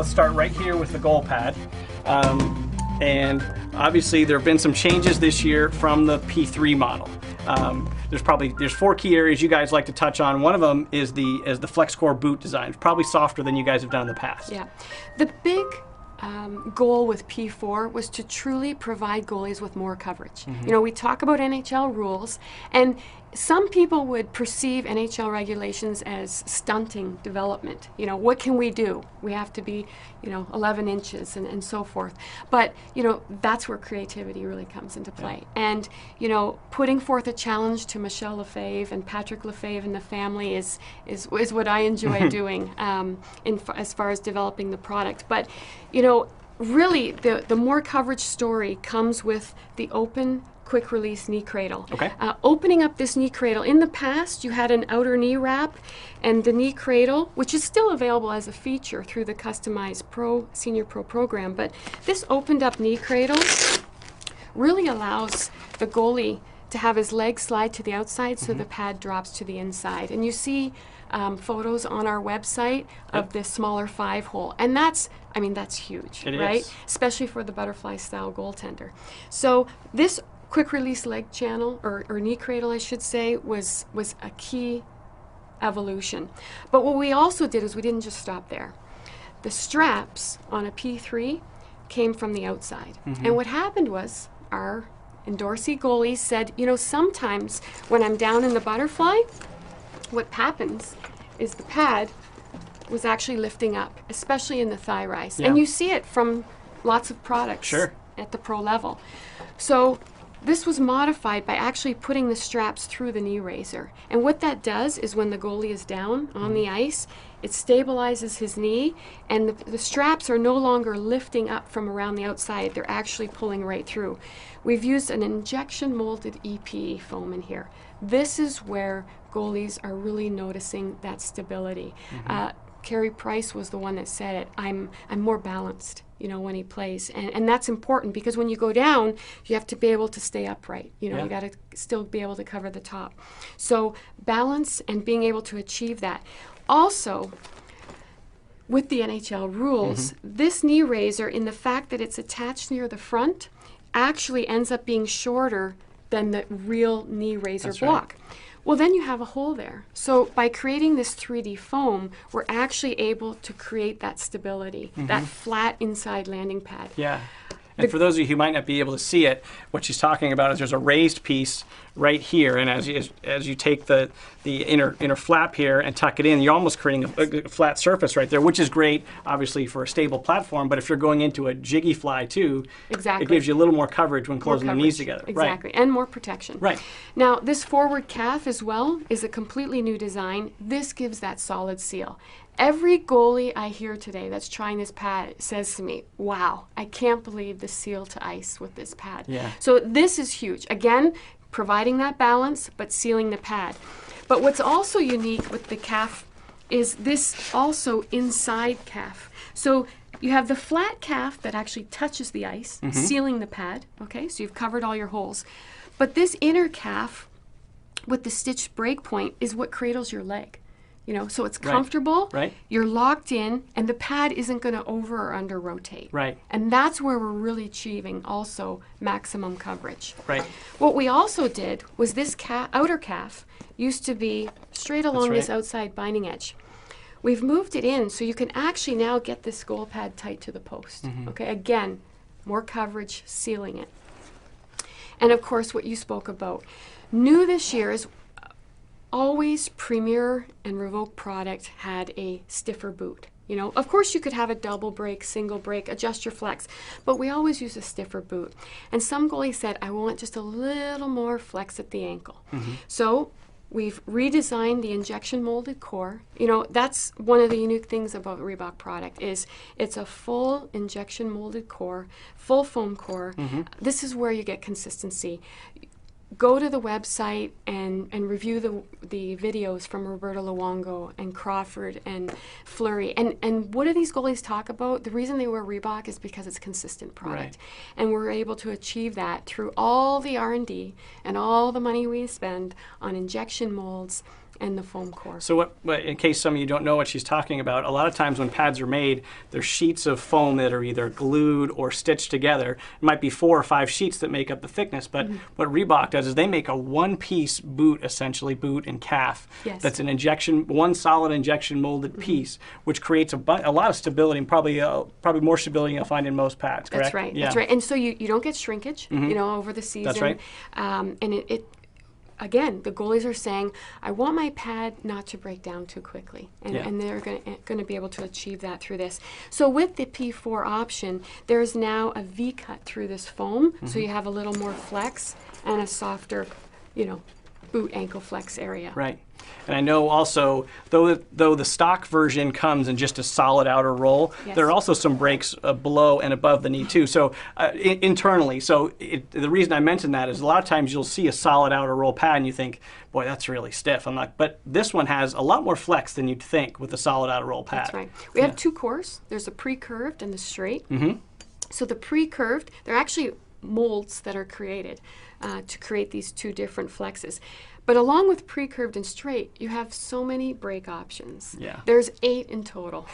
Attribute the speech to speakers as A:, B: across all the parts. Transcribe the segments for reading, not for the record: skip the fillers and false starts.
A: let's start right here with the goal pad. And obviously there have been some changes this year from the P3 model. There's 4 key areas you guys like to touch on. One of them is the FlexCore boot design. It's probably softer than you guys have done in the past.
B: Yeah. The big goal with P4 was to truly provide goalies with more coverage. You know, we talk about NHL rules, and some people would perceive NHL regulations as stunting development. You know, what can we do? We have to be, 11 inches and so forth. But, that's where creativity really comes into play. And, putting forth a challenge to Michelle Lefebvre and Patrick Lefebvre and the family is what I enjoy doing as far as developing the product. But, really the more coverage story comes with the open quick release knee cradle.
A: Okay.
B: Opening up this knee cradle, in the past you had an outer knee wrap, and the knee cradle, which is still available as a feature through the customized Senior Pro program, but this opened up knee cradle really allows the goalie to have his leg slide to the outside so the pad drops to the inside. And you see photos on our website of this smaller 5-hole, and that's huge, right? Especially for the butterfly style goaltender. So this quick release leg channel, or knee cradle I should say, was a key evolution. But what we also did is we didn't just stop there. The straps on a P3 came from the outside. And what happened was our endorsee goalies said, sometimes when I'm down in the butterfly, what happens is the pad was actually lifting up, especially in the thigh rise. And you see it from lots of products at the pro level. So this was modified by actually putting the straps through the knee raiser. And what that does is when the goalie is down on the ice, it stabilizes his knee, and the straps are no longer lifting up from around the outside. They're actually pulling right through. We've used an injection molded EPE foam in here. This is where goalies are really noticing that stability. Carey Price was the one that said it. I'm more balanced, when he plays, and that's important because when you go down, you have to be able to stay upright. You got to still be able to cover the top. So balance and being able to achieve that. Also, with the NHL rules, this knee raiser, in the fact that it's attached near the front, actually ends up being shorter than the real knee raiser block. Well, then you have a hole there. So by creating this 3D foam, we're actually able to create that stability, that flat inside landing pad.
A: Yeah. And for those of you who might not be able to see it, what she's talking about is there's a raised piece right here, and as you take the inner flap here and tuck it in, you're almost creating a flat surface right there, which is great, obviously, for a stable platform. But if you're going into a jiggy fly too, it gives you a little more coverage when closing the knees together.
B: Exactly, and more protection. Right. Now, this forward calf as well is a completely new design. This gives that solid seal. Every goalie I hear today that's trying this pad says to me, wow, I can't believe the seal to ice with this pad. Yeah. So this is huge. Again, providing that balance, but sealing the pad. But what's also unique with the calf is this also inside calf. So you have the flat calf that actually touches the ice, sealing the pad. Okay, so you've covered all your holes. But this inner calf with the stitched break point is what cradles your leg. So it's comfortable, you're locked in, and the pad isn't going to over or under rotate. Right. And that's where we're really achieving also maximum coverage. Right. What we also did was this outer calf used to be straight along this outside binding edge. We've moved it in so you can actually now get this goal pad tight to the post. Okay, again, more coverage, sealing it. And of course, what you spoke about. New this year is always Premier and Reebok product had a stiffer boot. Of course you could have a double break, single break, adjust your flex, but we always use a stiffer boot. And some goalies said, I want just a little more flex at the ankle. So we've redesigned the injection molded core. That's one of the unique things about Reebok product is it's a full injection molded core, full foam core. This is where you get consistency. go to the website and review the videos from Roberto Luongo and Crawford and Fleury. And what do these goalies talk about? The reason they wear Reebok is because it's consistent product.
A: Right.
B: And we're able to achieve that through all the R&D and all the money we spend on injection molds and the foam core.
A: So what, in case some of you don't know what she's talking about, a lot of times when pads are made, there's sheets of foam that are either glued or stitched together. It might be 4 or 5 sheets that make up the thickness, but what Reebok does is they make a one-piece boot, essentially, boot and calf.
B: Yes.
A: That's one solid injection molded piece, which creates a lot of stability, and probably more stability you'll find in most pads, correct?
B: That's right,
A: Yeah.
B: that's right. And so you don't get shrinkage, over the season.
A: That's right.
B: And again, the goalies are saying, I want my pad not to break down too quickly. And they're going to be able to achieve that through this. So with the P4 option, there's now a V cut through this foam, so you have a little more flex and a softer, boot ankle flex area.
A: Right. And I know also, though the stock version comes in just a solid outer roll, there are also some breaks below and above the knee too. So internally, the reason I mention that is a lot of times you'll see a solid outer roll pad and you think, boy, that's really stiff. But this one has a lot more flex than you'd think with a solid outer roll pad.
B: That's right. We have 2 cores. There's a pre-curved and the straight. So the pre-curved, they're actually molds that are created to create these 2 different flexes. But along with pre-curved and straight, you have so many break options.
A: Yeah.
B: There's 8 in total.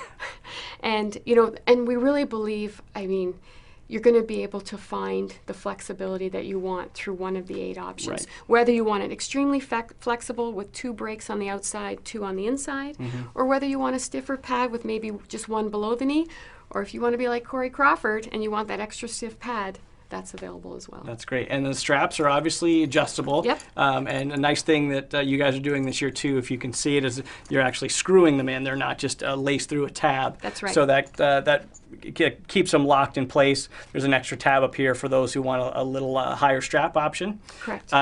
B: And we really believe, you're going to be able to find the flexibility that you want through one of the 8 options.
A: Right.
B: Whether you want it extremely flexible with 2 breaks on the outside, 2 on the inside, or whether you want a stiffer pad with maybe just 1 below the knee, or if you want to be like Corey Crawford and you want that extra stiff pad, that's available as well.
A: That's great. And the straps are obviously adjustable.
B: Yep.
A: And a nice thing that you guys are doing this year too, if you can see it, is you're actually screwing them in. They're not just laced through a tab.
B: That's right.
A: So that keeps them locked in place. There's an extra tab up here for those who want a little higher strap option.
B: Correct.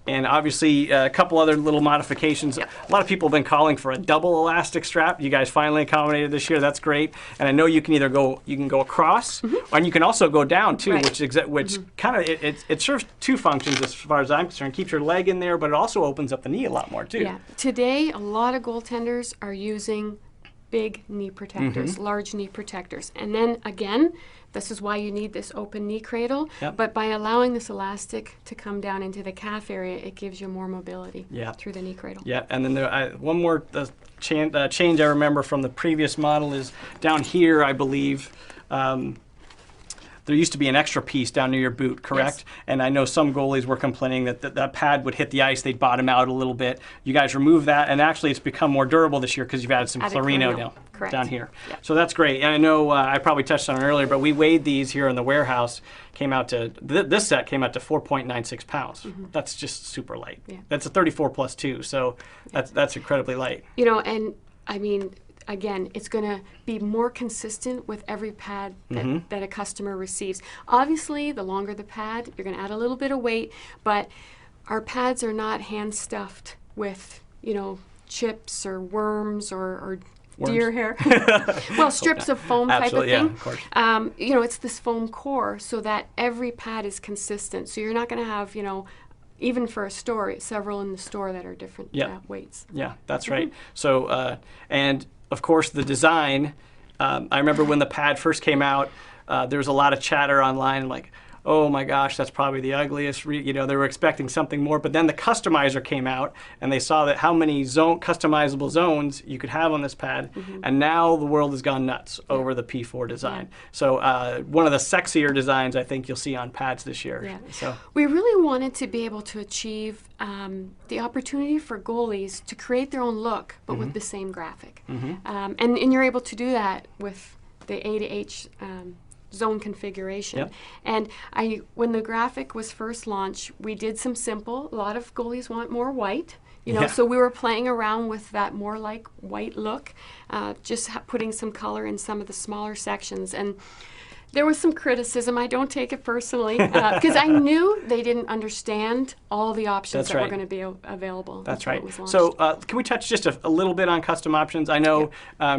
A: And obviously a couple other little modifications.
B: Yep.
A: A lot of people have been calling for a double elastic strap. You guys finally accommodated this year. That's great. And I know you can either go across, and you can also go down too,
B: Right.
A: which kind of it serves 2 functions as far as I'm concerned. Keeps your leg in there, but it also opens up the knee a lot more too.
B: Yeah. Today, a lot of goaltenders are using big knee protectors, large knee protectors. And then again, this is why you need this open knee cradle.
A: Yep.
B: But by allowing this elastic to come down into the calf area, it gives you more mobility through the knee cradle.
A: Yeah, and then one more change I remember from the previous model is down here, I believe. There used to be an extra piece down near your boot, correct?
B: Yes.
A: And I know some goalies were complaining that that pad would hit the ice, they'd bottom out a little bit. You guys removed that, and actually it's become more durable this year because you've added some Clarino down here.
B: Yep.
A: So that's great. And I know I probably touched on it earlier, but we weighed these here in the warehouse. This set came out to 4.96 pounds. That's just super light.
B: Yeah.
A: That's a 34 plus 2, so that's incredibly light.
B: And again, it's going to be more consistent with every pad that a customer receives. Obviously, the longer the pad, you're going to add a little bit of weight, but our pads are not hand-stuffed with, chips or worms or deer hair. Well, strips of foam type of thing.
A: Yeah, of course.
B: It's this foam core so that every pad is consistent. So you're not going to have, even for a store, several in the store that are different weights.
A: Yeah, that's right. So, and of course, the design, I remember when the pad first came out, there was a lot of chatter online like, oh my gosh, that's probably the ugliest. They were expecting something more. But then the customizer came out, and they saw that how many customizable zones you could have on this pad. And now the world has gone nuts over the P4 design. So one of the sexier designs I think you'll see on pads this year.
B: Yeah.
A: So
B: we really wanted to be able to achieve the opportunity for goalies to create their own look, but with the same graphic. And you're able to do that with the A to H zone configuration.
A: Yep.
B: And when the graphic was first launched, we did some simple. A lot of goalies want more white. So we were playing around with that more like white look, just putting some color in some of the smaller sections. And there was some criticism. I don't take it personally because I knew they didn't understand all the options were going to be available.
A: That's right. So can we touch just a little bit on custom options? I know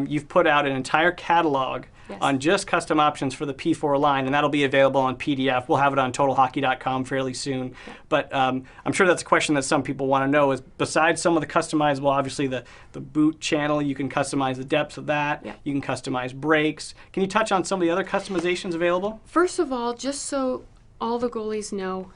A: you've put out an entire catalog on just custom options for the P4 line, and that'll be available on PDF. We'll have it on TotalHockey.com fairly soon. But I'm sure that's a question that some people want to know is, besides some of the customizable, obviously the boot channel, you can customize the depths of that.
B: Yeah.
A: You can customize brakes. Can you touch on some of the other customizations available?
B: First of all, just so all the goalies know,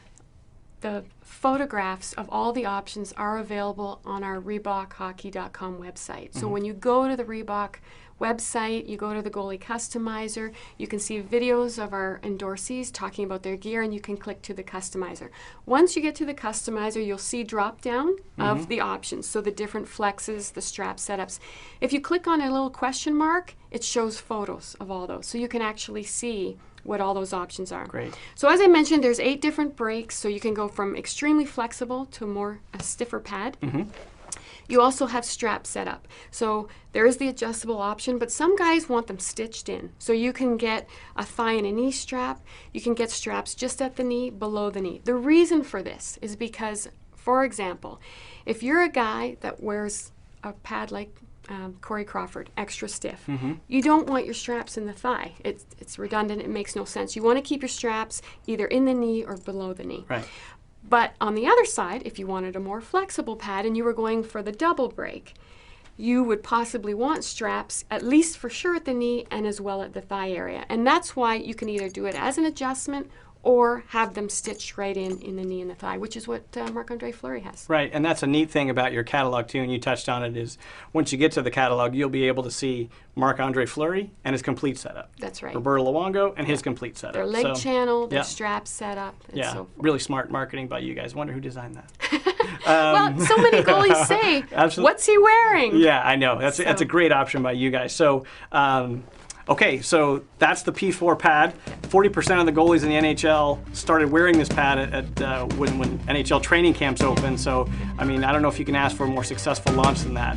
B: the photographs of all the options are available on our ReebokHockey.com website. So when you go to the Reebok website, you go to the goalie customizer, you can see videos of our endorsees talking about their gear, and you can click to the customizer. Once you get to the customizer, you'll see drop down of the options, so the different flexes, the strap setups. If you click on a little question mark, it shows photos of all those, so you can actually see what all those options are.
A: Great.
B: So as I mentioned, there's 8 different brakes, so you can go from extremely flexible to a stiffer pad. You also have strap setup. So there is the adjustable option, but some guys want them stitched in. So you can get a thigh and a knee strap. You can get straps just at the knee, below the knee. The reason for this is because, for example, if you're a guy that wears a pad like Corey Crawford, extra stiff, you don't want your straps in the thigh. It's redundant. It makes no sense. You want to keep your straps either in the knee or below the knee.
A: Right.
B: But on the other side, if you wanted a more flexible pad and you were going for the double break, you would possibly want straps, at least for sure at the knee and as well at the thigh area. And that's why you can either do it as an adjustment or have them stitched right in the knee and the thigh, which is what Marc-Andre Fleury has.
A: Right, and that's a neat thing about your catalog too, and you touched on it, is once you get to the catalog, you'll be able to see Marc-Andre Fleury and his complete setup.
B: That's right.
A: Roberto Luongo and his complete setup.
B: Their leg channel, their
A: yeah.
B: strap setup, and so forth.
A: Really smart marketing by you guys. Wonder who designed that.
B: Well, so many goalies say, what's he wearing?
A: Yeah, I know. That's a great option by you guys. So, okay, so that's the P4 pad. 40% of the goalies in the NHL started wearing this pad when NHL training camps opened. So, I mean, I don't know if you can ask for a more successful launch than that.